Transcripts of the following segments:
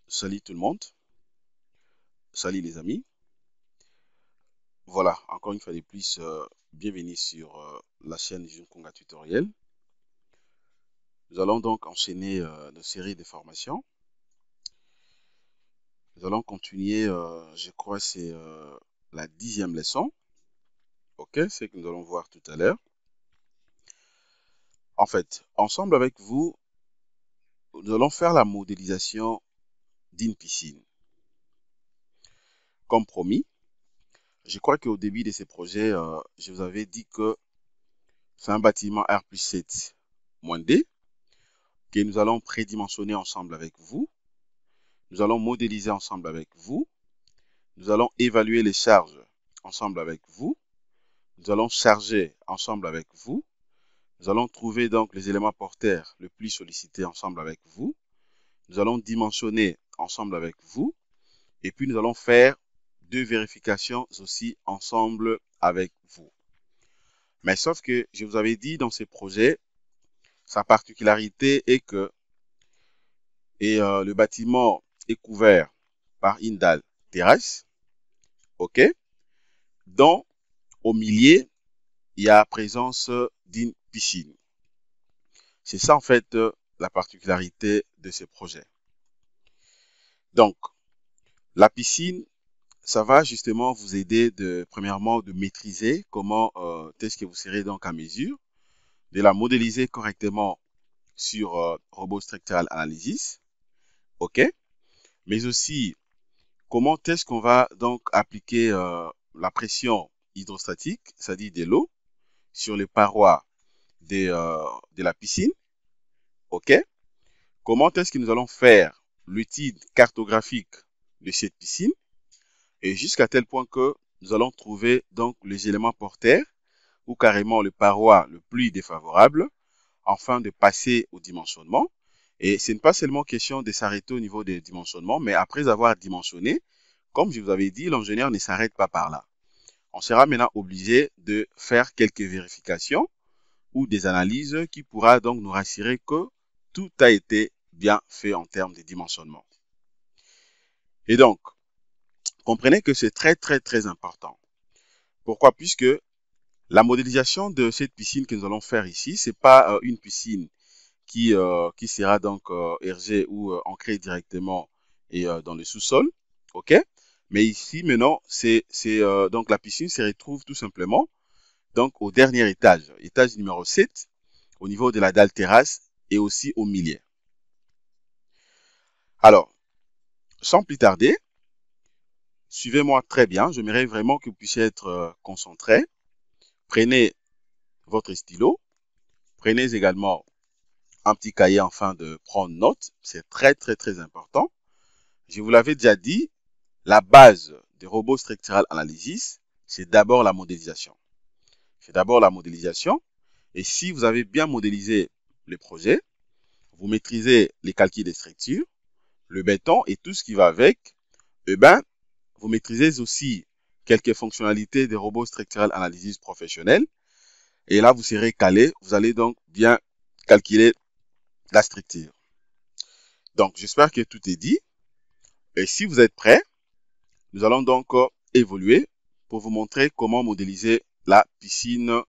Salut tout le monde, salut les amis. Voilà, encore une fois de plus, bienvenue sur la chaîne Junkunga Tutoriel. Nous allons donc enchaîner nos séries de formations. Nous allons continuer, je crois, c'est la 10e leçon. Ok, c'est que nous allons voir tout à l'heure. En fait, ensemble avec vous, nous allons faire la modélisation d'une piscine. Comme promis, je crois qu'au début de ces projets, je vous avais dit que c'est un bâtiment R+7-D que nous allons prédimensionner ensemble avec vous. Nous allons modéliser ensemble avec vous. Nous allons évaluer les charges ensemble avec vous. Nous allons charger ensemble avec vous. Nous allons trouver donc les éléments porteurs le plus sollicités ensemble avec vous. Nous allons dimensionner ensemble avec vous. Et puis nous allons faire 2 vérifications aussi ensemble avec vous. Mais sauf que je vous avais dit dans ces projets, sa particularité est que le bâtiment est couvert par une dalle terrasse, ok, dont au milieu, il y a présence d'une piscine. C'est ça en fait la particularité de ce projet. Donc, la piscine, ça va justement vous aider premièrement de maîtriser comment est-ce que vous serez donc à mesure de la modéliser correctement sur Robot Structural Analysis, ok, mais aussi comment est-ce qu'on va donc appliquer la pression hydrostatique, c'est-à-dire de l'eau, sur les parois de la piscine, ok. Comment est-ce que nous allons faire l'étude cartographique de cette piscine et jusqu'à tel point que nous allons trouver donc les éléments porteurs ou carrément les parois le plus défavorables afin de passer au dimensionnement. Et ce n'est pas seulement question de s'arrêter au niveau des dimensionnements, mais après avoir dimensionné, comme je vous avais dit, l'ingénieur ne s'arrête pas par là. On sera maintenant obligé de faire quelques vérifications ou des analyses qui pourra donc nous rassurer que tout a été bien fait en termes de dimensionnement. Et donc, comprenez que c'est très important. Pourquoi? Puisque la modélisation de cette piscine que nous allons faire ici, c'est pas une piscine qui sera donc ergée ou ancrée directement et dans le sous-sol, ok? Mais ici maintenant, donc la piscine se retrouve tout simplement donc au dernier étage, étage numéro 7, au niveau de la dalle terrasse et aussi au milieu. Alors, sans plus tarder, suivez-moi très bien. J'aimerais vraiment que vous puissiez être concentrés. Prenez votre stylo. Prenez également un petit cahier afin de prendre note. C'est très important. Je vous l'avais déjà dit, la base des robots structural analysis, c'est d'abord la modélisation. C'est d'abord la modélisation. Et si vous avez bien modélisé le projet, vous maîtrisez les calculs des structures, le béton et tout ce qui va avec, eh ben, vous maîtrisez aussi quelques fonctionnalités des robots structural analysis professionnels. Et là, vous serez calé. Vous allez donc bien calculer la structure. Donc, j'espère que tout est dit. Et si vous êtes prêts, nous allons donc évoluer pour vous montrer comment modéliser la piscine.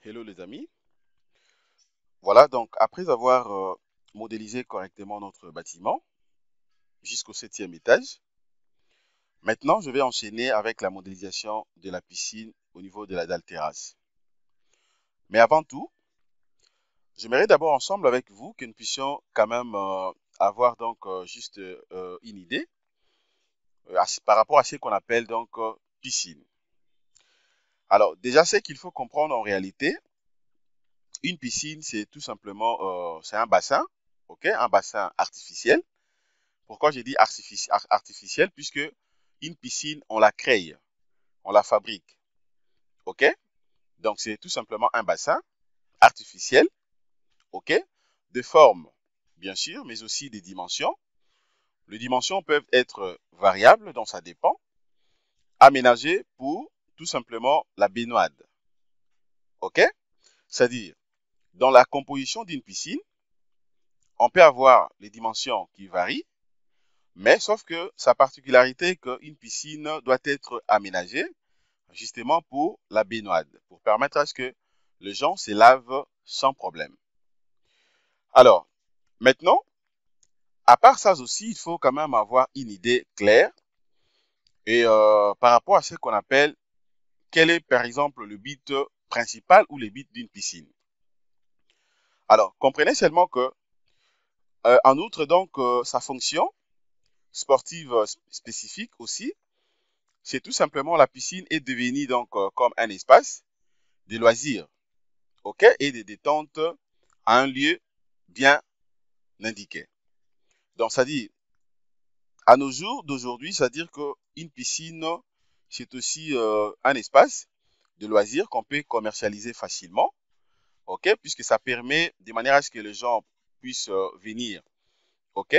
Hello les amis. Voilà, donc après avoir modélisé correctement notre bâtiment jusqu'au 7e étage, maintenant je vais enchaîner avec la modélisation de la piscine au niveau de la dalle terrasse. Mais avant tout, j'aimerais d'abord ensemble avec vous que nous puissions quand même avoir donc juste une idée par rapport à ce qu'on appelle donc piscine. Alors, déjà, ce qu'il faut comprendre en réalité, une piscine, c'est tout simplement, c'est un bassin, ok, un bassin artificiel. Pourquoi j'ai dit artificiel? Puisque une piscine, on la crée, on la fabrique, ok? Donc, c'est tout simplement un bassin artificiel, ok? De forme, bien sûr, mais aussi des dimensions. Les dimensions peuvent être variables, donc ça dépend. Aménagées pour tout simplement la baignade, ok? C'est-à-dire, dans la composition d'une piscine, on peut avoir les dimensions qui varient, mais sauf que sa particularité est qu'une piscine doit être aménagée justement pour la baignade, pour permettre à ce que les gens se lavent sans problème. Alors, maintenant, à part ça aussi, il faut quand même avoir une idée claire et par rapport à ce qu'on appelle, quel est par exemple le but principal ou le but d'une piscine. Alors, comprenez seulement que, en outre donc, sa fonction sportive spécifique aussi, c'est tout simplement la piscine est devenue donc comme un espace de loisirs, ok, et de détente à un lieu bien indiqué. Donc, ça dit, à nos jours d'aujourd'hui, c'est-à-dire qu'une piscine, c'est aussi un espace de loisirs qu'on peut commercialiser facilement, ok, puisque ça permet de manière à ce que les gens puissent venir, ok,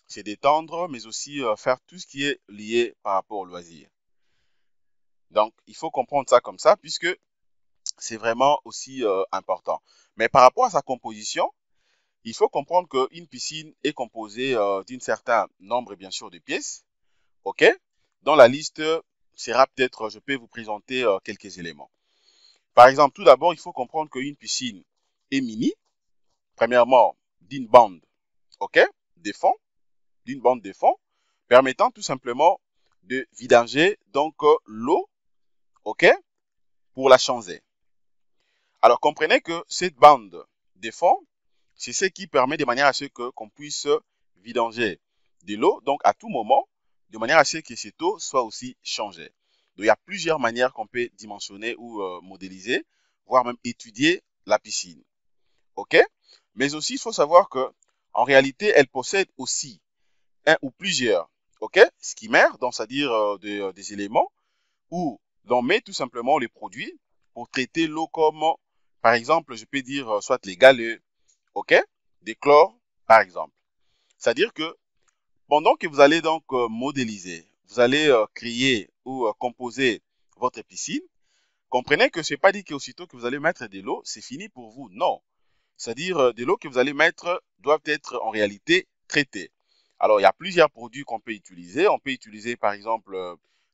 se détendre, mais aussi faire tout ce qui est lié par rapport au loisir. Donc, il faut comprendre ça comme ça, puisque c'est vraiment aussi important. Mais par rapport à sa composition, il faut comprendre qu'une piscine est composée d'un certain nombre, bien sûr, de pièces, ok? Dans la liste sera peut-être, je peux vous présenter quelques éléments. Par exemple, tout d'abord, il faut comprendre qu'une piscine est mini, premièrement, d'une bande, ok? De fond, d'une bande de fond, permettant tout simplement de vidanger donc l'eau, ok? Pour la changer. Alors, comprenez que cette bande de fond, c'est ce qui permet de manière à ce qu'on puisse vidanger de l'eau, donc à tout moment, de manière à ce que cette eau soit aussi changée. Donc, il y a plusieurs manières qu'on peut dimensionner ou modéliser, voire même étudier la piscine. OK? Mais aussi, il faut savoir que en réalité, elle possède aussi un ou plusieurs, OK, skimmers, donc c'est-à-dire des éléments où l'on met tout simplement les produits pour traiter l'eau comme, par exemple, je peux dire soit les galets, OK, des chlores, par exemple. C'est-à-dire que pendant que vous allez donc modéliser, vous allez créer ou composer votre piscine, comprenez que ce n'est pas dit qu'aussitôt que vous allez mettre de l'eau, c'est fini pour vous. Non. C'est-à-dire de l'eau que vous allez mettre doit être en réalité traitée. Alors, il y a plusieurs produits qu'on peut utiliser. On peut utiliser, par exemple,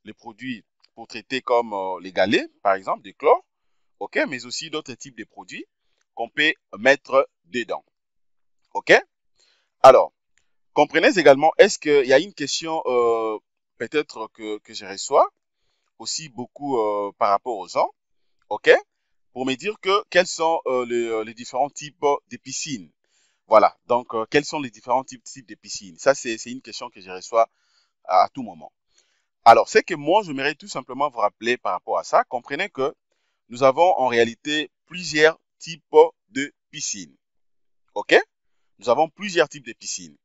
les produits pour traiter comme les galets, par exemple, des chlores, OK, mais aussi d'autres types de produits qu'on peut mettre dedans. OK? Alors, comprenez également, est-ce qu'il y a une question peut-être que je reçois aussi beaucoup par rapport aux gens, OK? Pour me dire que quels sont les différents types de piscines. Voilà, donc quels sont les différents types de piscines? Ça, c'est une question que je reçois à tout moment. Alors, c'est que moi, j'aimerais tout simplement vous rappeler par rapport à ça. Comprenez que nous avons en réalité plusieurs types de piscines. OK? Nous avons plusieurs types de piscines.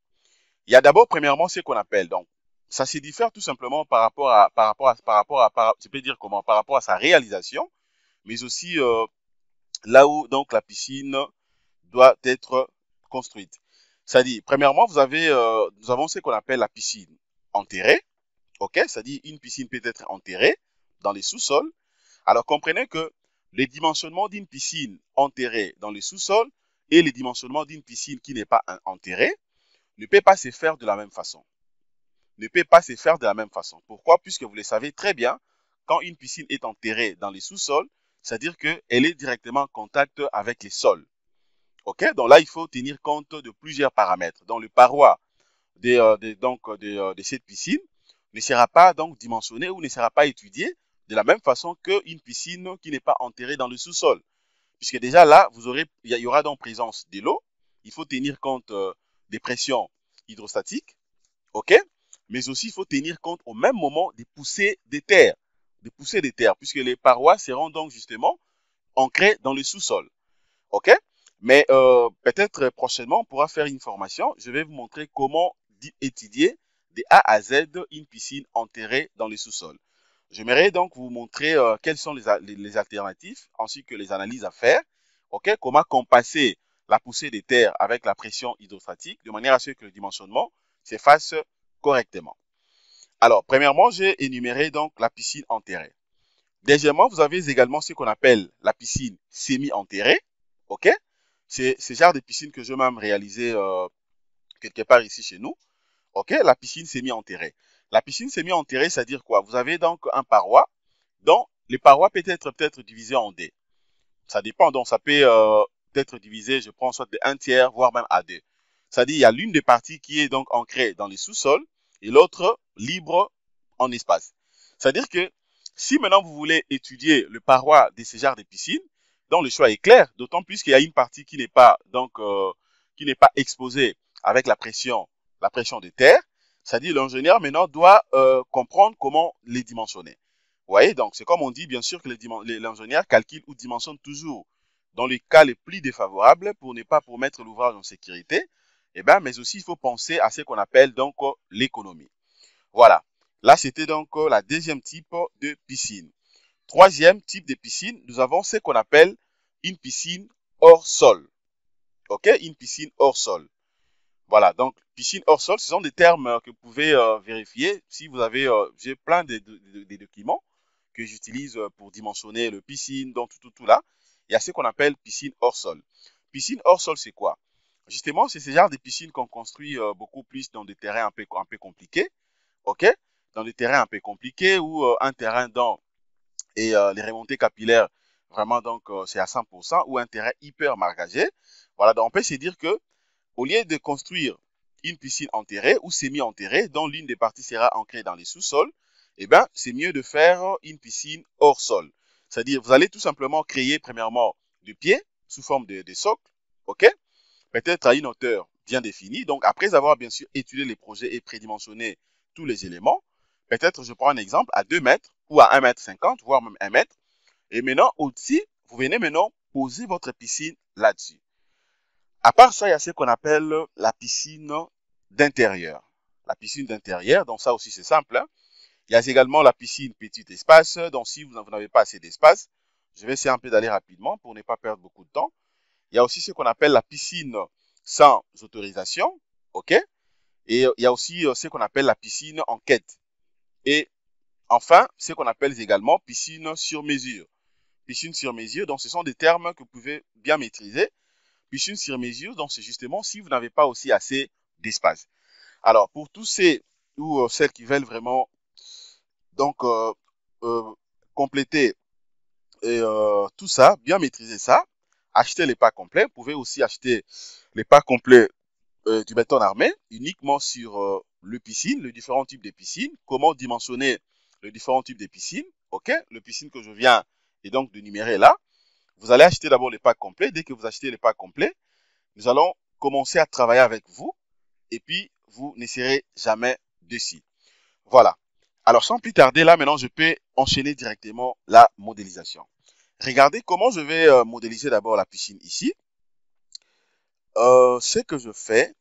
Il y a d'abord, premièrement, ce qu'on appelle, donc, ça se diffère tout simplement je peux dire comment, par rapport à sa réalisation, mais aussi là où donc la piscine doit être construite. C'est-à-dire, premièrement, nous avons ce qu'on appelle la piscine enterrée, ok? C'est-à-dire une piscine peut être enterrée dans les sous-sols. Alors comprenez que les dimensionnements d'une piscine enterrée dans les sous-sols et les dimensionnements d'une piscine qui n'est pas enterrée ne peut pas se faire de la même façon. Ne peut pas se faire de la même façon. Pourquoi? Puisque vous le savez très bien, quand une piscine est enterrée dans les sous-sols, c'est-à-dire qu'elle est directement en contact avec les sols. OK? Donc là, il faut tenir compte de plusieurs paramètres. Donc, le paroi de cette piscine ne sera pas donc dimensionné ou ne sera pas étudié de la même façon qu'une piscine qui n'est pas enterrée dans le sous-sol. Puisque déjà là, il y aura donc présence de l'eau. Il faut tenir compte des pressions hydrostatiques. OK? mais aussi il faut tenir compte au même moment des poussées des terres. Des poussées des terres, puisque les parois seront donc justement ancrées dans le sous-sol. OK? Mais peut-être prochainement, on pourra faire une formation. Je vais vous montrer comment étudier de A à Z une piscine enterrée dans le sous-sol. J'aimerais donc vous montrer quelles sont les alternatives ainsi que les analyses à faire. OK? Comment compasser la poussée des terres avec la pression hydrostatique de manière à ce que le dimensionnement se fasse correctement. Alors, premièrement, j'ai énuméré donc la piscine enterrée. Deuxièmement, vous avez également ce qu'on appelle la piscine semi-enterrée. OK? C'est ce genre de piscine que je vais même réaliser quelque part ici chez nous. OK? La piscine semi-enterrée. La piscine semi-enterrée, c'est-à-dire quoi? Vous avez donc un paroi dont les parois peuvent être peut-être divisées en deux. Ça dépend, donc ça peut être divisé, je prends soit de 1 tiers, voire même à 2. C'est-à-dire, il y a l'une des parties qui est donc ancrée dans les sous-sols et l'autre libre en espace. C'est-à-dire que si maintenant vous voulez étudier le paroi de ce genre de piscine, donc le choix est clair, d'autant plus qu'il y a une partie qui n'est pas qui n'est pas exposée avec la pression de terre. C'est-à-dire l'ingénieur maintenant doit comprendre comment les dimensionner. Vous voyez, donc c'est comme on dit, bien sûr que l'ingénieur calcule ou dimensionne toujours dans les cas les plus défavorables pour ne pas pour mettre l'ouvrage en sécurité, mais aussi il faut penser à ce qu'on appelle donc l'économie. Voilà. Là, c'était donc la deuxième type de piscine. Troisième type de piscine, nous avons ce qu'on appelle une piscine hors sol. OK? Une piscine hors sol. Voilà, donc piscine hors sol, ce sont des termes que vous pouvez vérifier si vous avez, j'ai plein de documents que j'utilise pour dimensionner le piscine, donc tout là. Il y a ce qu'on appelle piscine hors sol. Piscine hors sol, c'est quoi? Justement, c'est ce genre de piscine qu'on construit beaucoup plus dans des terrains un peu compliqués, ok? Dans des terrains un peu compliqués ou un terrain dans et les remontées capillaires, vraiment donc c'est à 100% ou un terrain hyper margagé. Voilà, donc on peut se dire que au lieu de construire une piscine enterrée ou semi-enterrée dont l'une des parties sera ancrée dans les sous-sols, c'est mieux de faire une piscine hors sol. C'est-à-dire, vous allez tout simplement créer premièrement du pied sous forme de socle, ok? Peut-être à une hauteur bien définie. Donc, après avoir bien sûr étudié les projets et prédimensionné tous les éléments, peut-être je prends un exemple à 2 mètres ou à 1,50 m, voire même 1 mètre. Et maintenant, aussi, vous venez maintenant poser votre piscine là-dessus. À part ça, il y a ce qu'on appelle la piscine d'intérieur. La piscine d'intérieur, donc ça aussi c'est simple. Hein. Il y a également la piscine petit espace, donc si vous n'avez pas assez d'espace, je vais essayer un peu d'aller rapidement pour ne pas perdre beaucoup de temps. Il y a aussi ce qu'on appelle la piscine sans autorisation, ok? Et il y a aussi ce qu'on appelle la piscine en quête. Et enfin, ce qu'on appelle également piscine sur mesure. Piscine sur mesure, donc ce sont des termes que vous pouvez bien maîtriser. Piscine sur mesure, donc c'est justement si vous n'avez pas aussi assez d'espace. Alors, pour tous ces ou celles qui veulent vraiment donc euh, compléter et tout ça, bien maîtriser ça, acheter les packs complets. Vous pouvez aussi acheter les packs complets du béton armé uniquement sur le piscine, les différents types de piscines, comment dimensionner les différents types de piscines, ok? Le piscine que je viens et donc de numérer là. Vous allez acheter d'abord les packs complets. Dès que vous achetez les packs complets, nous allons commencer à travailler avec vous et puis vous ne serez jamais déçus. Voilà. Alors sans plus tarder, là maintenant, je peux enchaîner directement la modélisation. Regardez comment je vais modéliser d'abord la piscine ici. Ce que je fais,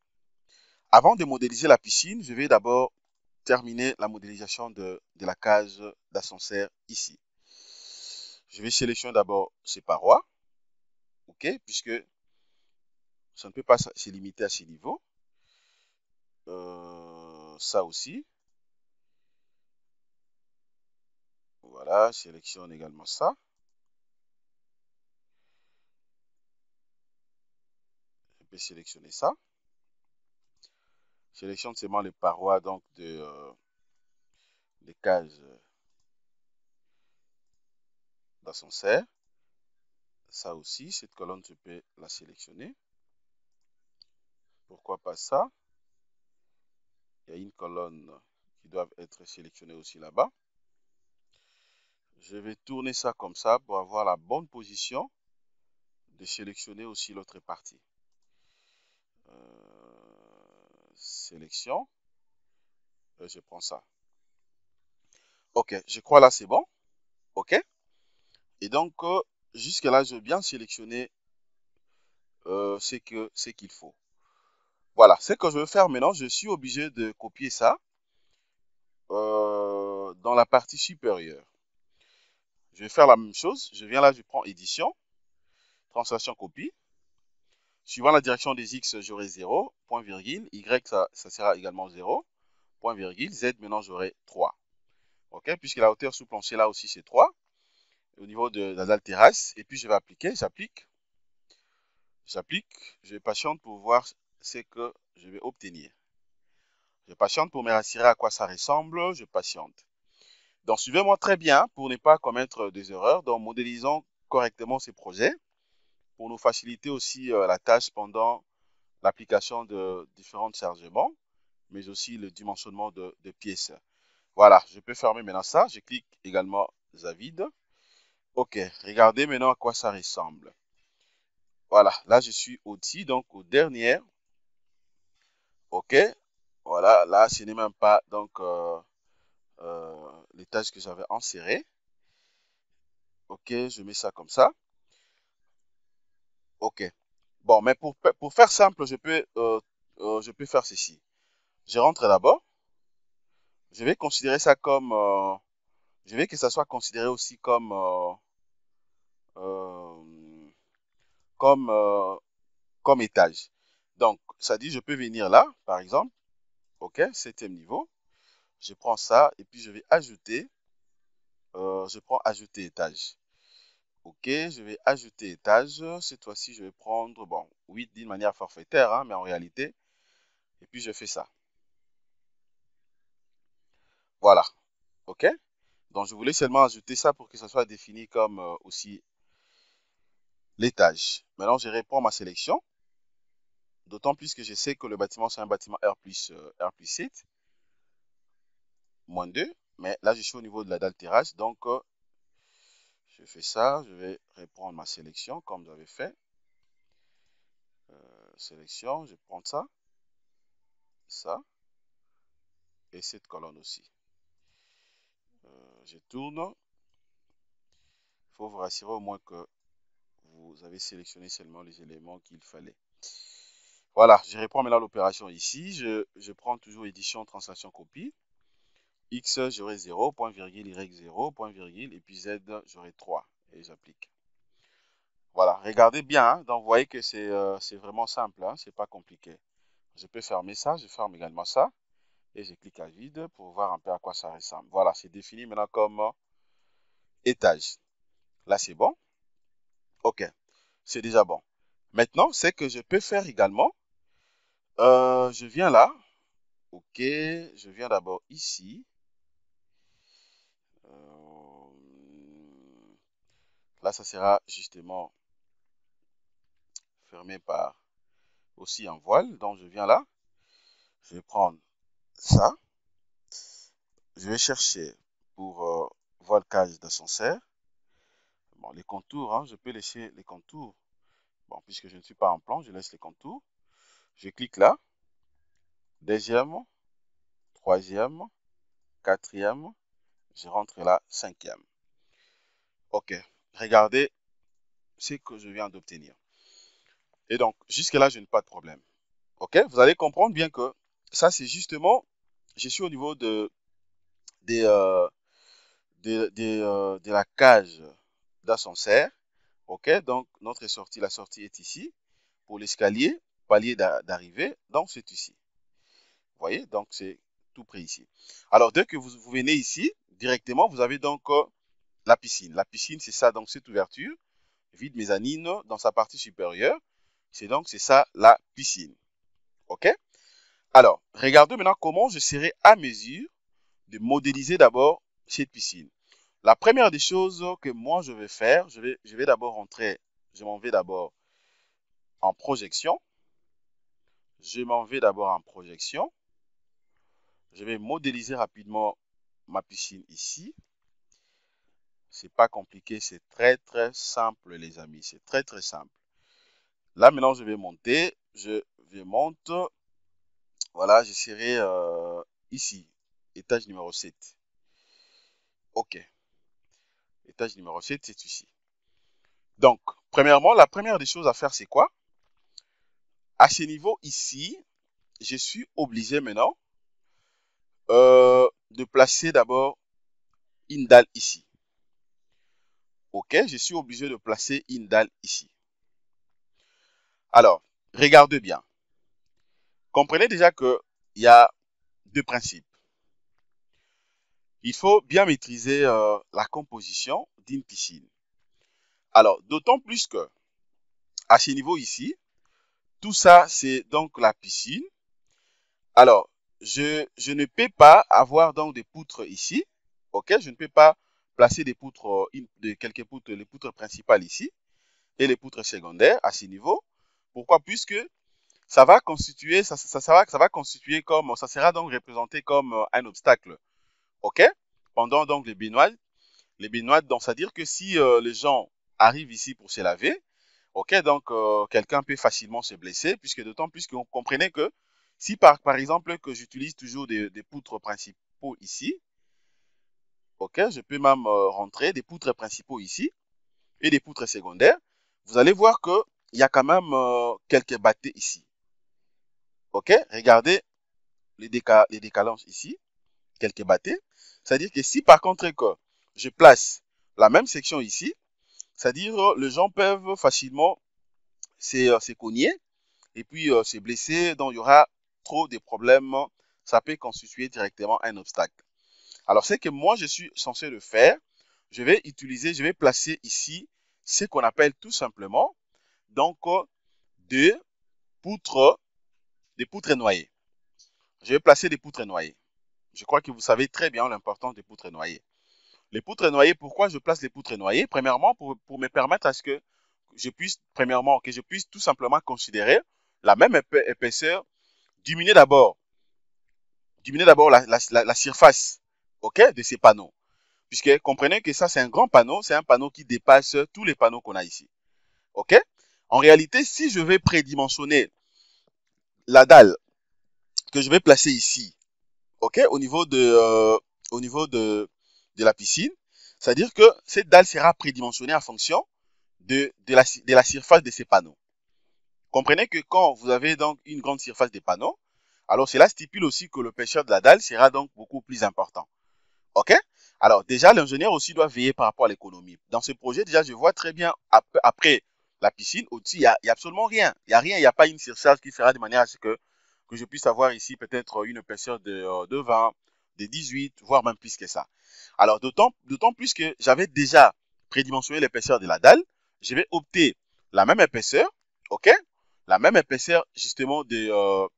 avant de modéliser la piscine, je vais d'abord terminer la modélisation de la cage d'ascenseur ici. Je vais sélectionner d'abord ces parois, ok, puisque ça ne peut pas se limiter à ces niveaux. Ça aussi. Voilà, sélectionne également ça. Je peux sélectionner ça. Sélectionne seulement les parois donc des cages d'ascenseur. Ça aussi, cette colonne, je peux la sélectionner. Pourquoi pas ça? Il y a une colonne qui doit être sélectionnée aussi là-bas. Je vais tourner ça comme ça pour avoir la bonne position de sélectionner aussi l'autre partie. Sélection. Je prends ça. Ok, je crois là c'est bon. Ok. Et donc, jusque là, je vais bien sélectionner ce qu'il faut. Voilà, ce que je veux faire maintenant, je suis obligé de copier ça dans la partie supérieure. Je vais faire la même chose. Je viens là, je prends édition, translation copie. Suivant la direction des X, j'aurai 0, point virgule. Y, ça sera également 0, point virgule. Z, maintenant, j'aurai 3. OK, puisque la hauteur sous plancher là aussi, c'est 3. Au niveau de la dalle terrasse. Et puis, je vais appliquer, j'applique. Je patiente pour voir ce que je vais obtenir. Je patiente pour me rassurer à quoi ça ressemble. Je patiente. Donc, suivez-moi très bien pour ne pas commettre des erreurs. Donc, modélisons correctement ces projets pour nous faciliter aussi la tâche pendant l'application de différents chargements, mais aussi le dimensionnement de pièces. Voilà, je peux fermer maintenant ça. Je clique également à vide. OK, regardez maintenant à quoi ça ressemble. Voilà, là je suis au-dessus, donc au dernier. OK, voilà, là ce n'est même pas donc les tâches que j'avais insérées. OK, je mets ça comme ça. OK. Bon, mais pour faire simple, je peux faire ceci. Je rentre d'abord. Je vais considérer ça comme... je vais que ça soit considéré aussi euh, comme, euh, comme étage. Donc, ça dit, je peux venir là, par exemple. OK, 7e niveau. Je prends ça et puis je vais ajouter. Je prends ajouter étage. OK, je vais ajouter étage. Cette fois-ci, je vais prendre, bon, 8 d'une manière forfaitaire, hein, mais en réalité. Et puis, je fais ça. Voilà. OK. Donc, je voulais seulement ajouter ça pour que ça soit défini comme aussi l'étage. Maintenant, je réponds à ma sélection. D'autant plus que je sais que le bâtiment, c'est un bâtiment R plus 7, moins 2. Mais là, je suis au niveau de la dalle terrasse. Donc, je fais ça. Je vais reprendre ma sélection comme j'avais fait. Sélection, je prends ça. Et cette colonne aussi. Je tourne. Il faut vous rassurer au moins que vous avez sélectionné seulement les éléments qu'il fallait. Voilà, je reprends maintenant l'opération ici. Je prends toujours édition, translation, copie. X, j'aurai 0, point virgule, Y 0, point virgule, et puis Z, j'aurai 3. Et j'applique. Voilà, regardez bien. Hein, donc, vous voyez que c'est vraiment simple. Hein, c'est pas compliqué. Je peux fermer ça. Je ferme également ça. Et je clique à vide pour voir un peu à quoi ça ressemble. Voilà, c'est défini maintenant comme étage. Là, c'est bon. OK, c'est déjà bon. Maintenant, c'est que je peux faire également. Je viens là. OK, je viens d'abord ici. Là, ça sera justement fermé par aussi un voile. Donc, je viens là. Je vais prendre ça. Je vais chercher pour voile cage d'ascenseur. Bon, les contours, hein, je peux laisser les contours. Bon, puisque je ne suis pas en plan, je laisse les contours. Je clique là. Deuxième, troisième, quatrième. Je rentre là, cinquième. OK. Regardez ce que je viens d'obtenir. Et donc, jusque-là, je n'ai pas de problème. OK? Vous allez comprendre bien que ça, c'est justement, je suis au niveau des, euh, de la cage d'ascenseur. OK? Donc, notre sortie, la sortie est ici. Pour l'escalier, palier d'arrivée, donc c'est ici. Vous voyez? Donc, c'est tout près ici. Alors, dès que vous venez ici, directement, vous avez donc la piscine. La piscine, c'est ça, donc cette ouverture, vide mezzanine dans sa partie supérieure. C'est ça, la piscine. OK? Alors, regardez maintenant comment je serai à mesure de modéliser d'abord cette piscine. La première des choses que moi je vais faire, je vais d'abord rentrer, je m'en vais d'abord en projection. Je m'en vais d'abord en projection. Je vais modéliser rapidement ma piscine ici. C'est pas compliqué, c'est très simple les amis, c'est très simple. Là maintenant je vais monter, je vais monter. Voilà, je serai ici. étage numéro 7. OK. Étage numéro 7, c'est ici. Donc, premièrement, la première des choses à faire, c'est quoi? À ce niveau ici, je suis obligé maintenant de placer d'abord une dalle ici. OK, je suis obligé de placer une dalle ici. Alors, regardez bien. Comprenez déjà qu'il y a deux principes. Il faut bien maîtriser la composition d'une piscine. Alors, d'autant plus que à ce niveau ici, tout ça, c'est donc la piscine. Alors, je ne peux pas avoir donc des poutres ici. OK, je ne peux pas placer des poutres, quelques poutres, les poutres principales ici et les poutres secondaires à ce niveau. Pourquoi? Puisque ça va constituer, ça va constituer comme, ça sera donc représenté comme un obstacle. OK? Pendant donc les baignoires, donc c'est-à-dire que si les gens arrivent ici pour se laver, OK, donc quelqu'un peut facilement se blesser, puisque d'autant plus que vous comprenez que si par exemple que j'utilise toujours des poutres principaux ici, OK, je peux même rentrer des poutres principaux ici et des poutres secondaires, vous allez voir que il y a quand même quelques bâtés ici. OK, regardez les décalances ici, quelques bâtés. C'est-à-dire que si par contre que je place la même section ici, c'est-à-dire les gens peuvent facilement se cogner et puis se blesser, donc il y aura trop de problèmes, ça peut constituer directement un obstacle. Alors, ce que moi je suis censé le faire, je vais placer ici ce qu'on appelle tout simplement donc des poutres, noyées. Je vais placer des poutres noyées. Je crois que vous savez très bien l'importance des poutres noyées. Les poutres noyées, pourquoi je place les poutres noyées? Premièrement, pour me permettre à ce que je puisse, premièrement, que je puisse tout simplement considérer la même épaisseur, diminuer d'abord la surface, OK, de ces panneaux. Puisque comprenez que ça, c'est un grand panneau, c'est un panneau qui dépasse tous les panneaux qu'on a ici. OK? En réalité, si je vais prédimensionner la dalle que je vais placer ici, OK, au niveau de la piscine, c'est-à-dire que cette dalle sera prédimensionnée en fonction de la surface de ces panneaux. Comprenez que quand vous avez donc une grande surface des panneaux, alors cela stipule aussi que l'épaisseur de la dalle sera donc beaucoup plus important. OK? Alors déjà, l'ingénieur aussi doit veiller par rapport à l'économie. Dans ce projet, déjà, je vois très bien, après la piscine, au-dessus, il y a absolument rien. Il n'y a rien, il n'y a pas une surcharge qui fera de manière à ce que je puisse avoir ici peut-être une épaisseur de 20, de 18, voire même plus que ça. Alors d'autant plus que j'avais déjà prédimensionné l'épaisseur de la dalle, je vais opter la même épaisseur, OK? La même épaisseur justement de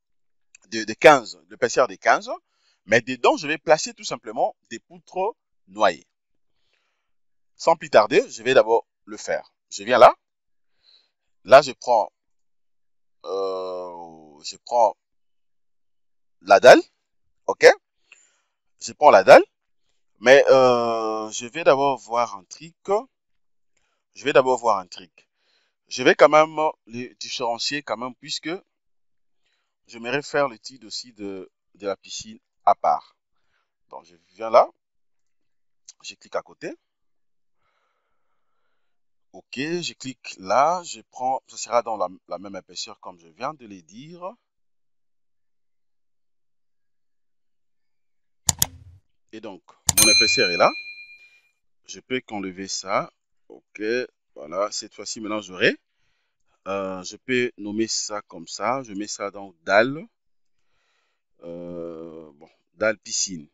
15, l'épaisseur de 15, mais dedans, je vais placer tout simplement des poutres noyées. Sans plus tarder, je vais d'abord le faire. Je viens là. Là, je prends la dalle. OK? Je prends la dalle. Mais je vais d'abord voir un truc. Je vais d'abord voir un truc. Je vais quand même les différencier quand même puisque j'aimerais faire l'étude aussi de la piscine à part. Donc, je viens là. Je clique à côté. OK, je clique là, je prends, ce sera dans la même épaisseur comme je viens de le dire. Et donc, mon épaisseur est là. Je peux qu'enlever ça. OK, voilà, cette fois-ci, maintenant, j'aurai. Je peux nommer ça comme ça. Je mets ça dans dalle. Bon, dalle piscine.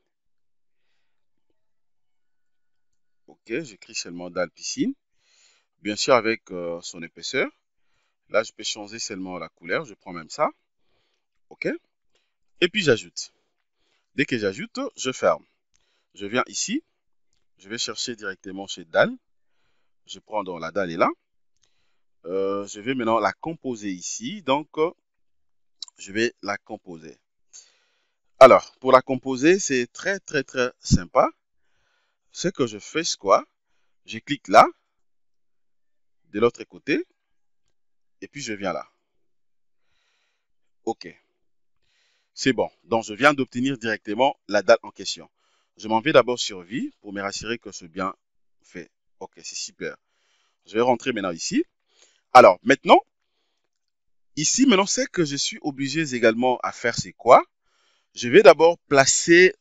OK, j'écris seulement dalle piscine. Bien sûr, avec son épaisseur. Là, je peux changer seulement la couleur. Je prends même ça. OK. Et puis, j'ajoute. Dès que j'ajoute, je ferme. Je viens ici. Je vais chercher directement chez dalle. Je prends donc la dalle est là. Je vais maintenant la composer ici. Donc, je vais la composer. Alors, pour la composer, c'est très, très, très sympa. Ce que je fais, c'est quoi? Je clique là, de l'autre côté, et puis je viens là. OK. C'est bon. Donc, je viens d'obtenir directement la dalle en question. Je m'en vais d'abord sur Vie pour me rassurer que c'est bien fait. Ok, c'est super. Je vais rentrer maintenant ici. Alors, maintenant, ici, maintenant, c'est que je suis obligé également à faire, c'est quoi? Je vais d'abord placer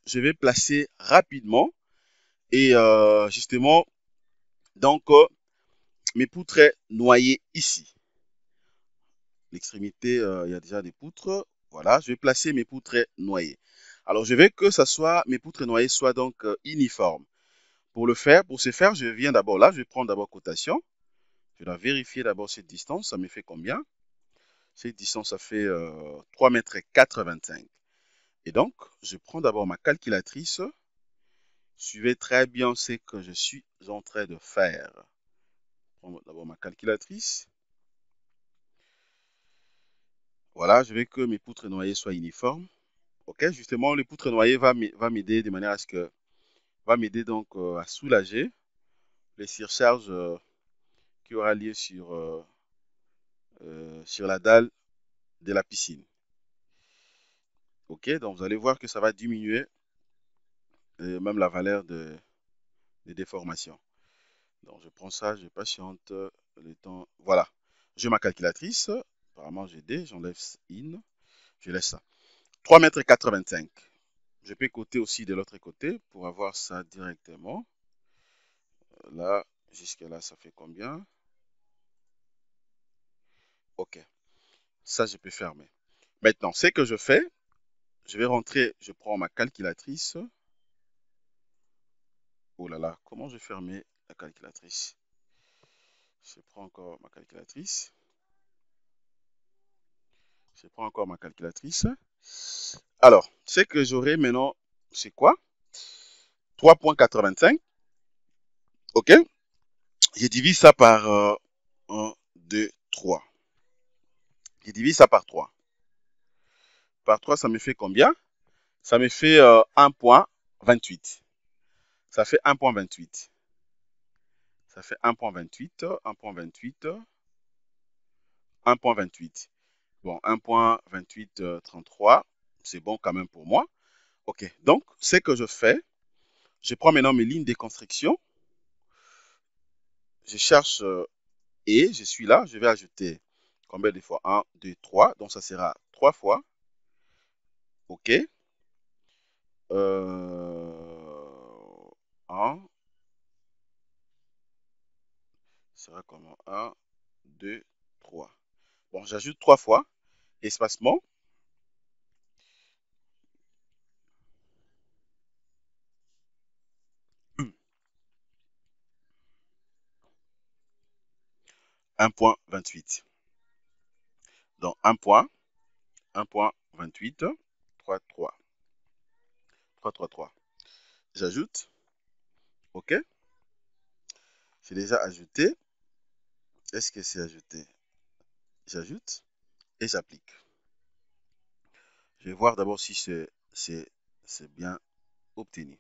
rapidement et justement, donc, mes poutres noyées ici. L'extrémité, il y a déjà des poutres. Voilà, je vais placer mes poutres noyées. Alors, je veux que ça soit, mes poutres noyées soient donc uniformes. Pour le faire, pour ce faire, je viens d'abord là, je vais prendre d'abord cotation. Je dois vérifier d'abord cette distance, ça me fait combien? Cette distance, ça fait 3,85 m. Et donc, je prends d'abord ma calculatrice. Suivez très bien ce que je suis en train de faire. Je prends d'abord ma calculatrice. Voilà, je veux que mes poutres noyées soient uniformes. Ok, justement, les poutres noyées va m'aider de manière à ce que va m'aider donc à soulager les surcharges qui aura lieu sur la dalle de la piscine. Ok, donc vous allez voir que ça va diminuer même la valeur de déformation. Donc je prends ça, je patiente le temps. Voilà, j'ai ma calculatrice. Apparemment j'ai D, j'enlève IN, je laisse ça. 3,85 m. Je peux coter aussi de l'autre côté pour avoir ça directement. Là, jusque là, ça fait combien? Ok, ça je peux fermer. Maintenant, ce que je fais, je vais rentrer, je prends ma calculatrice. Oh là là, comment je vais fermer la calculatrice? Je prends encore ma calculatrice. Je prends encore ma calculatrice. Alors, ce que j'aurai maintenant, c'est quoi? 3,85. OK? Je divise ça par 1, 2, 3. Je divise ça par 3. Par 3, ça me fait combien? Ça me fait 1,28. Ça fait 1,28. Ça fait 1,28, 1,28, 1,28. Bon, 1,2833, c'est bon quand même pour moi. OK, donc, ce que je fais, je prends maintenant mes lignes de construction. Je cherche et je suis là. Je vais ajouter combien de fois? 1, 2, 3. Donc, ça sera 3 fois. OK. 1 sera comment? 1, 2, 3. Bon, j'ajoute 3 fois. Espacement. Un point 28. Donc, 1,28. 3, 3. 3, 3, 3. J'ajoute. OK. C'est déjà ajouté. Est-ce que c'est ajouté? J'ajoute et j'applique. Je vais voir d'abord si c'est bien obtenu.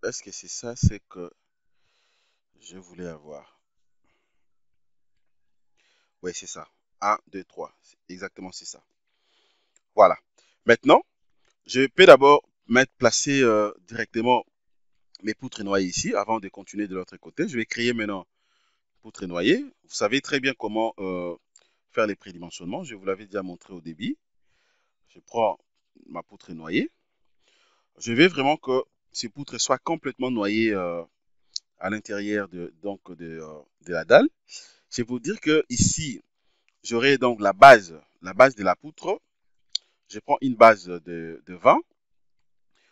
Est-ce que c'est ça, c'est que je voulais avoir? Oui, c'est ça. 1, 2, 3. Exactement, c'est ça. Voilà. Maintenant, je peux d'abord placer directement mes poutres noyées ici avant de continuer de l'autre côté. Je vais créer maintenant poutres noyées. Vous savez très bien comment faire les prédimensionnements. Je vous l'avais déjà montré au début. Je prends ma poutre noyée. Je veux vraiment que ces poutres soient complètement noyées à l'intérieur de la dalle. C'est pour dire que ici, j'aurai donc la base de la poutre. Je prends une base de 20.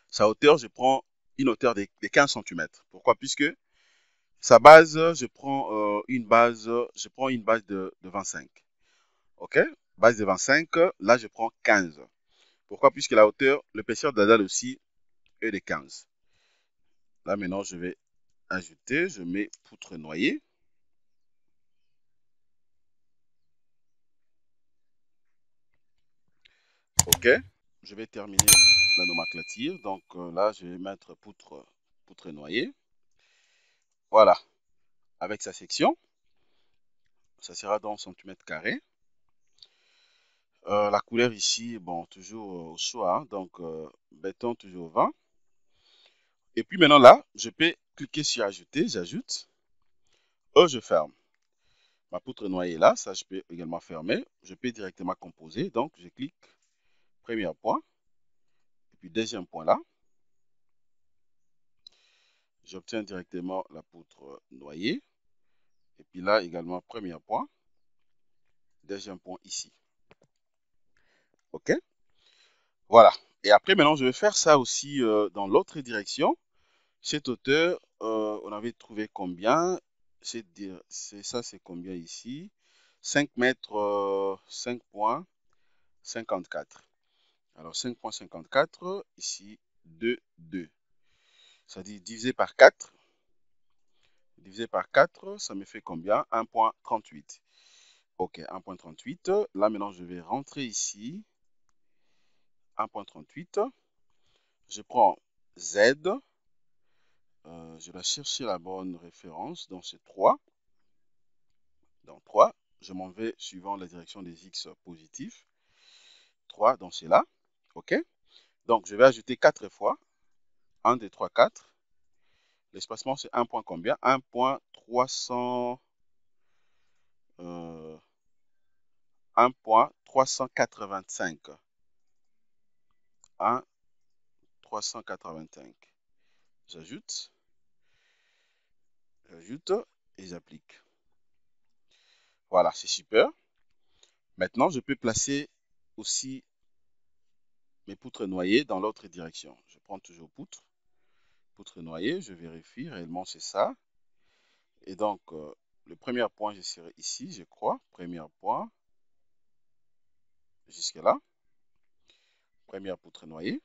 Sa hauteur, je prends une hauteur de 15 cm. Pourquoi? Puisque sa base, je prends une base de 25. OK? Base de 25, là, je prends 15. Pourquoi? Puisque la hauteur, l'épaisseur de la dalle aussi est de 15. Là, maintenant, je vais ajouter, je mets poutre noyée. OK? Je vais terminer la nomenclature. Donc là, je vais mettre poutre noyée. Voilà, avec sa section. Ça sera dans centimètres carrés. La couleur ici, bon, toujours au choix, hein, donc béton toujours 20. Et puis maintenant là, je peux cliquer sur ajouter, j'ajoute, je ferme. Ma poutre noyée est là, ça je peux également fermer. Je peux directement composer, donc je clique, premier point, et puis deuxième point là. J'obtiens directement la poutre noyée. Et puis là également, premier point, deuxième point ici. OK? Voilà. Et après, maintenant, je vais faire ça aussi dans l'autre direction. Cette hauteur, on avait trouvé combien? Ça, c'est combien ici? 5 mètres, 5,54. Alors, 5,54, ici, 2, 2. Ça dit divisé par 4. Divisé par 4, ça me fait combien? 1,38. OK, 1,38. Là, maintenant, je vais rentrer ici. 1,38. Je prends Z. Je vais chercher la bonne référence. Donc, c'est 3. Dans 3, je m'en vais suivant la direction des X positifs. 3, donc c'est là. OK? Donc, je vais ajouter 4 fois. 1, 2, 3, 4. L'espacement, c'est 1 point combien? 1,300. 1,385. 1,385. J'ajoute. J'ajoute et j'applique. Voilà, c'est super. Maintenant, je peux placer aussi mes poutres noyées dans l'autre direction. Je prends toujours poutre noyée, je vérifie, réellement c'est ça. Et donc, le premier point, je serai ici, je crois. Premier point, jusque là. Première poutre noyée.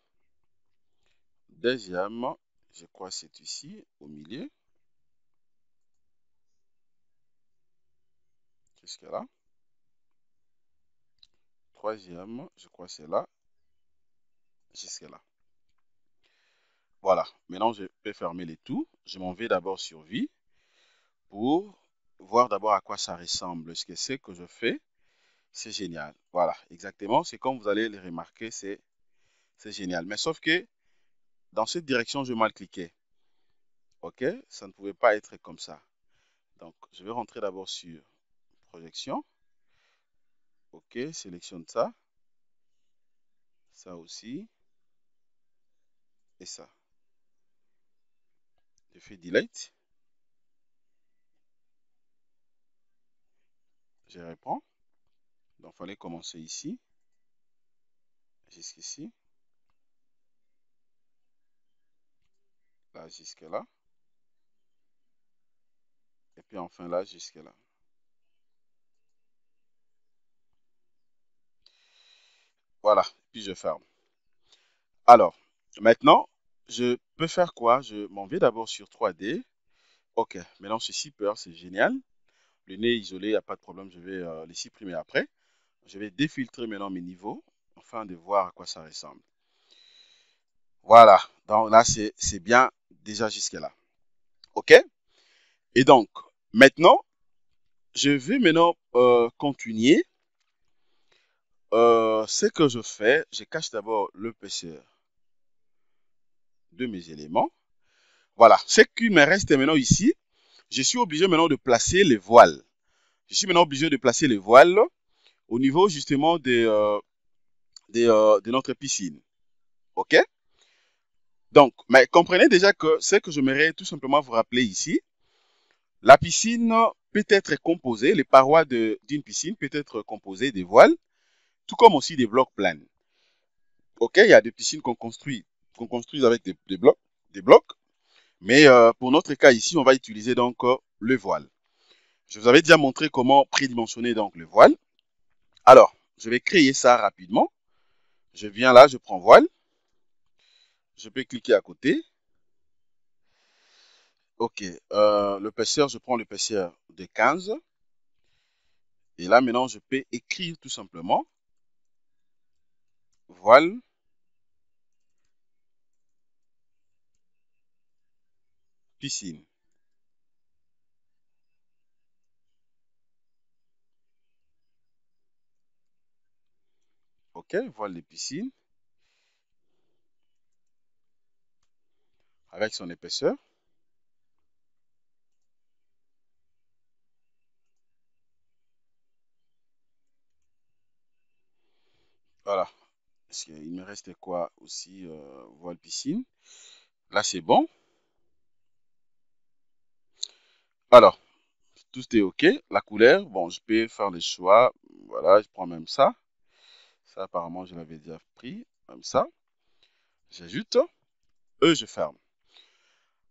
Deuxième, je crois c'est ici, au milieu. Jusque là. Troisième, je crois c'est là. Jusque là. Voilà. Maintenant, je peux fermer les tout. Je m'en vais d'abord sur Vie pour voir d'abord à quoi ça ressemble. Ce que c'est que je fais, c'est génial. Voilà, exactement. C'est comme vous allez le remarquer, c'est génial. Mais sauf que dans cette direction, je mal cliqué. OK? Ça ne pouvait pas être comme ça. Donc, je vais rentrer d'abord sur projection. OK, sélectionne ça. Ça aussi. Et ça. Je fais delete. Je reprends. Donc, il fallait commencer ici. Jusqu'ici. Là, jusque là. Et puis enfin là, jusque là. Voilà. Puis je ferme. Alors, maintenant, je peux faire quoi? Je m'en vais d'abord sur 3D. OK, maintenant c'est super, c'est génial. Le nez isolé, il n'y a pas de problème, je vais les supprimer après. Je vais défiltrer maintenant mes niveaux afin de voir à quoi ça ressemble. Voilà, donc là c'est bien déjà jusque là. OK? Et donc, maintenant, je vais maintenant continuer. Ce que je fais, je cache d'abord l'épaisseur de mes éléments. Voilà, ce qui me reste maintenant ici, je suis obligé maintenant de placer les voiles. Je suis maintenant obligé de placer les voiles au niveau justement de notre piscine. OK? Donc, mais comprenez déjà que ce que j'aimerais tout simplement vous rappeler ici, la piscine peut être composée, les parois d'une piscine peut être composées de voiles, tout comme aussi des blocs plans. OK? Il y a des piscines qu'on construit avec des blocs, mais pour notre cas ici, on va utiliser donc le voile. Je vous avais déjà montré comment prédimensionner donc le voile. Alors, je vais créer ça rapidement. Je viens là, je prends voile. Je peux cliquer à côté. OK. L'épaisseur, je prends l'épaisseur de 15. Et là, maintenant, je peux écrire tout simplement voile piscine. Ok, voile de piscine avec son épaisseur. Voilà. Il me reste quoi aussi? Voile piscine. Là, c'est bon. Alors, tout est OK. La couleur, bon, je peux faire le choix. Voilà, je prends même ça. Ça, apparemment, je l'avais déjà pris. Comme ça. J'ajoute et je ferme.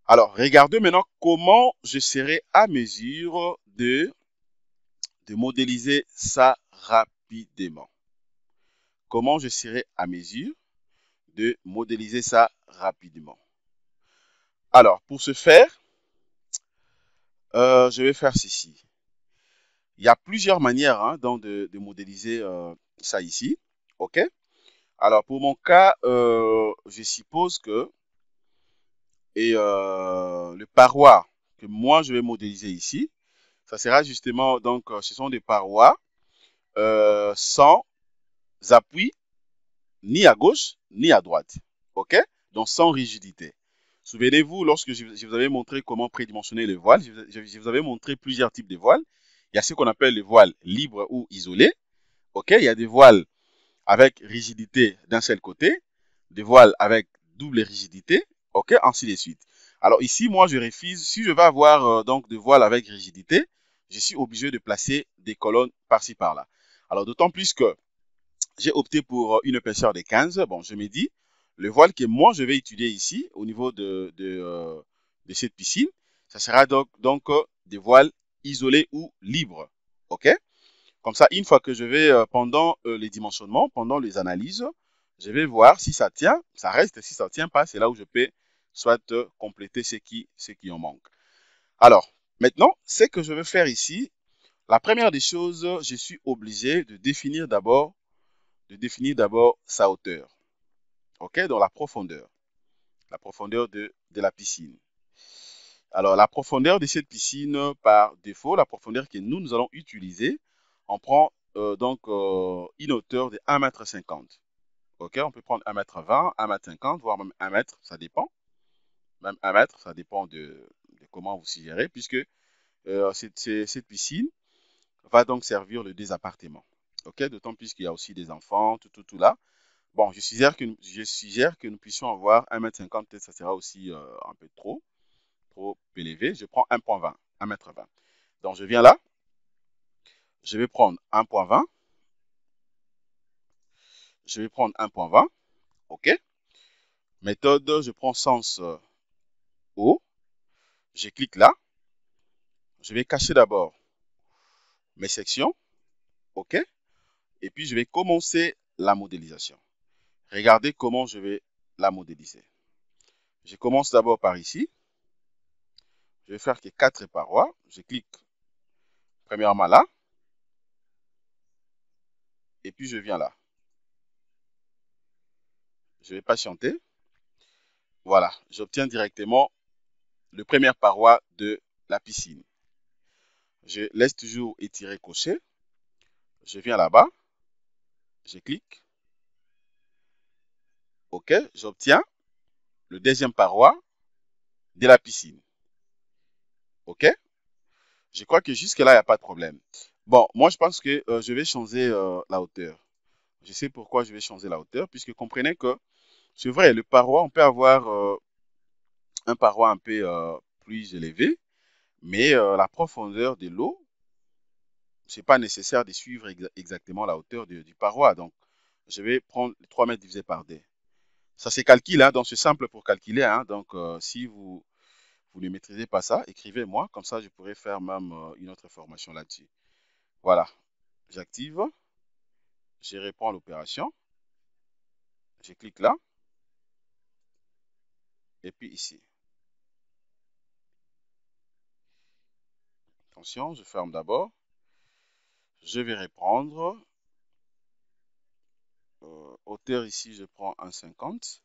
Alors, regardez maintenant comment je serai à mesure de modéliser ça rapidement. Comment je serai à mesure de modéliser ça rapidement. Alors, pour ce faire, je vais faire ceci. Il y a plusieurs manières hein, donc de modéliser ça ici. OK? Alors, pour mon cas, je suppose que le paroi que moi, je vais modéliser ici, ça sera justement, donc, ce sont des parois sans appui ni à gauche ni à droite. OK? Donc, sans rigidité. Souvenez-vous, lorsque je vous avais montré comment prédimensionner le voile, je vous avais montré plusieurs types de voiles. Il y a ce qu'on appelle les voiles libres ou isolés. OK? Il y a des voiles avec rigidité d'un seul côté, des voiles avec double rigidité, OK? Ainsi de suite. Alors ici, moi, je refuse. Si je veux avoir donc des voiles avec rigidité, je suis obligé de placer des colonnes par-ci, par-là. Alors d'autant plus que j'ai opté pour une épaisseur de 15. Bon, je me dis, le voile que moi, je vais étudier ici, au niveau de cette piscine, ça sera donc des voiles isolés ou libres. OK? Comme ça, une fois que je vais, pendant les dimensionnements, pendant les analyses, je vais voir si ça tient, ça reste, si ça ne tient pas, c'est là où je peux soit compléter ce qui en manque. Alors, maintenant, ce que je vais faire ici, la première des choses, je suis obligé de définir d'abord sa hauteur. OK? Donc la profondeur de la piscine. Alors, la profondeur de cette piscine, par défaut, la profondeur que nous allons utiliser, on prend une hauteur de 1,50 m. OK? On peut prendre 1,20 m, 1,50 m, voire même 1 m, ça dépend. Même 1 m, ça dépend de comment vous suggérez, puisque cette piscine va donc servir le deux appartements. OK? D'autant plus qu'il y a aussi des enfants, tout là. Bon, je suggère que nous puissions avoir 1,50 m, peut-être ça sera aussi un peu trop élevé. Je prends 1,20 m, 1,20 m. Donc, je viens là, je vais prendre 1,20 m, je vais prendre 1,20 m, OK? Méthode, je prends sens haut, je clique là, je vais cacher d'abord mes sections, OK? Et puis, je vais commencer la modélisation. Regardez comment je vais la modéliser. Je commence d'abord par ici. Je vais faire que 4 parois. Je clique premièrement là. Et puis, je viens là. Je vais patienter. Voilà, j'obtiens directement le première paroi de la piscine. Je laisse toujours étirer coché. Je viens là-bas. Je clique. OK, j'obtiens le deuxième paroi de la piscine. OK, je crois que jusque-là, il n'y a pas de problème. Bon, moi, je pense que je vais changer la hauteur. Je sais pourquoi je vais changer la hauteur, puisque comprenez que c'est vrai, le paroi, on peut avoir un paroi un peu plus élevé, mais la profondeur de l'eau, c'est pas nécessaire de suivre exactement la hauteur du paroi. Donc, je vais prendre 3 mètres divisé par D. Ça se calcule, hein, donc c'est simple pour calculer. Hein, donc, si vous ne maîtrisez pas ça, écrivez-moi. Comme ça, je pourrais faire même une autre formation là-dessus. Voilà. J'active. Je réponds à l'opération. Je clique là. Et puis ici. Attention, je ferme d'abord. Je vais reprendre. Hauteur ici, je prends 1,50.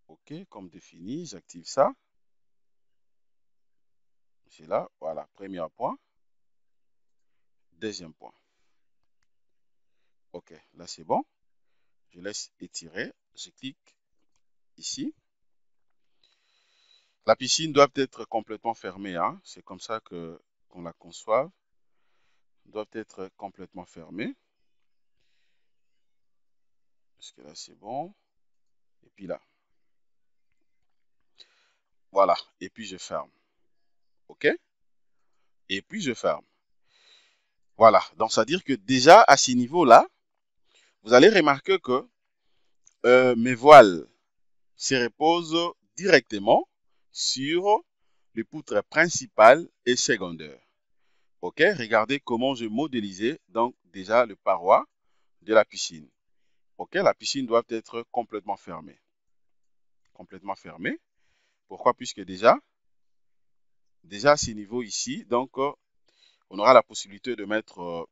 OK, comme défini, j'active ça. C'est là, voilà, premier point. Deuxième point. Ok, là c'est bon. Je laisse étirer. Je clique ici. La piscine doit être complètement fermée, hein. C'est comme ça qu'on la conçoit. Doit être complètement fermée. Parce que là c'est bon. Et puis là. Voilà. Et puis je ferme. Ok? Et puis je ferme. Voilà. Donc ça veut dire que déjà à ce niveau-là, vous allez remarquer que mes voiles se reposent directement sur les poutres principales et secondaires. Ok, regardez comment je modélisais donc déjà le paroi de la piscine. Ok, la piscine doit être complètement fermée. Complètement fermée. Pourquoi? Puisque déjà à ce niveau ici, donc on aura la possibilité de mettre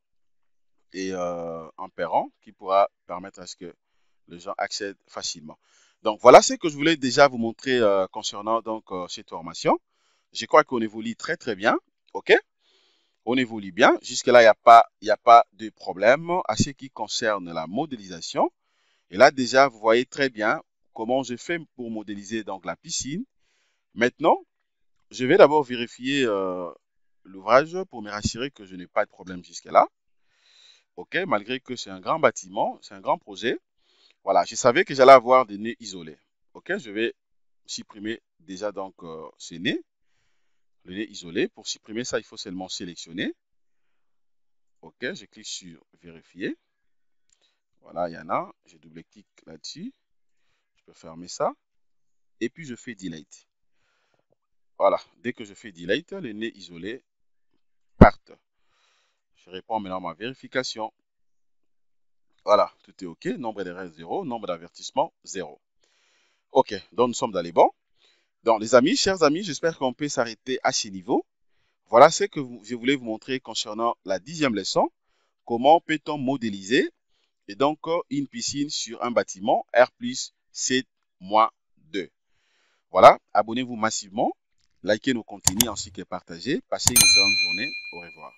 un perron qui pourra permettre à ce que les gens accèdent facilement. Donc voilà ce que je voulais déjà vous montrer concernant donc cette formation. Je crois qu'on évolue très très bien. Ok, on évolue bien. Jusque-là, il n'y a pas de problème à ce qui concerne la modélisation. Et là, déjà, vous voyez très bien comment je fais pour modéliser donc la piscine. Maintenant, je vais d'abord vérifier l'ouvrage pour me rassurer que je n'ai pas de problème jusque-là. Ok, malgré que c'est un grand bâtiment, c'est un grand projet. Voilà, je savais que j'allais avoir des nez isolés. Ok, je vais supprimer déjà donc ces nez, le nez isolé. Pour supprimer ça, il faut seulement sélectionner. Ok, je clique sur vérifier. Voilà, il y en a. Je double-clique là-dessus. Je peux fermer ça. Et puis je fais delete. Voilà, dès que je fais delete, les nez isolés partent. Je réponds maintenant à ma vérification. Voilà, tout est OK. Nombre d'erreurs 0, nombre d'avertissements 0. OK, donc nous sommes dans les bons. Donc les amis, chers amis, j'espère qu'on peut s'arrêter à ce niveau. Voilà ce que je voulais vous montrer concernant la 10e leçon. Comment peut-on modéliser et donc une piscine sur un bâtiment R+7-2. Voilà, abonnez-vous massivement, likez nos contenus ainsi que partagez. Passez une excellente journée. Au revoir.